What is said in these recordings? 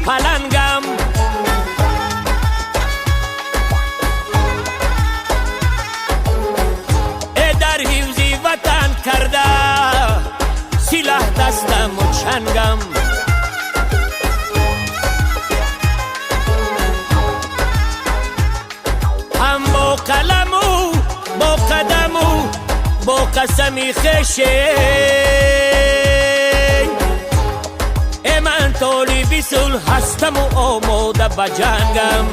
پلنگم. در حفظی وطن کرده سلاح دستم و چنگم. هم با قلم و با قدم و با قسمی خشه من طالبی صلح هستم و آماده به جنگم.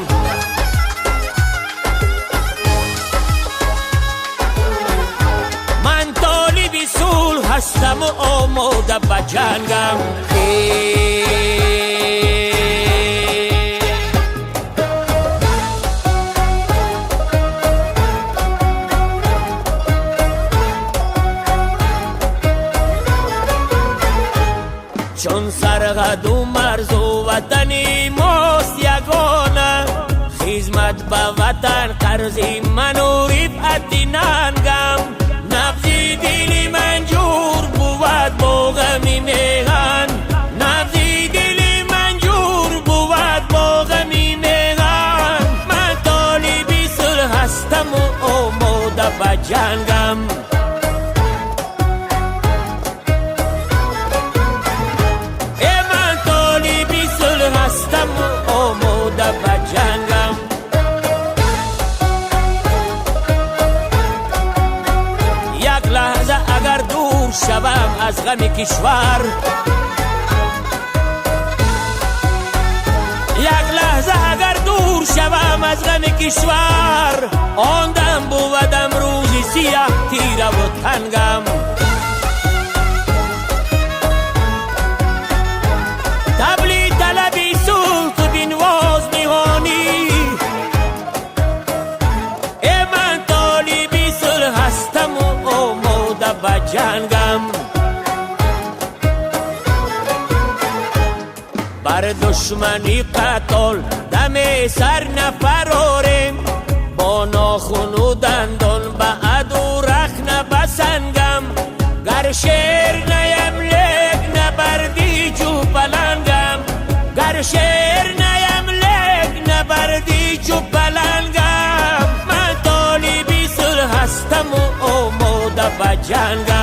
من طالبی صلح هستم و آماده به جنگم. چون سرحد و مرز و وطنی ماست یگانه خدمت به وطن قرضی من و رفعت ننگم. نبضی دلی من جور بود با غمی میهن. نبضی دلی من جور بود با غمی میهن. من طالبی صلح هستم و آماده به جنگم. هستم و آماده به جنگم. یک لحظه اگر دور شوم از غم کشور، یک لحظه اگر دور شوم از غم کشور، آن دم بودم روزی سیاه تیره و تنگم. تبلی طلبی سلط بنواز نهانی من طالبی صلح هستم و آماده به جنگم. بر دشمنی قتال دم سر نفراریم با ناخن و دندان به عدو رخنه بسنگم. گر شیر نیم لیک نبردی جو پلنگم. گر شیر نیم لیک نبردی جو پلنگم. من طالبی صلح هستم و آماده به جنگم.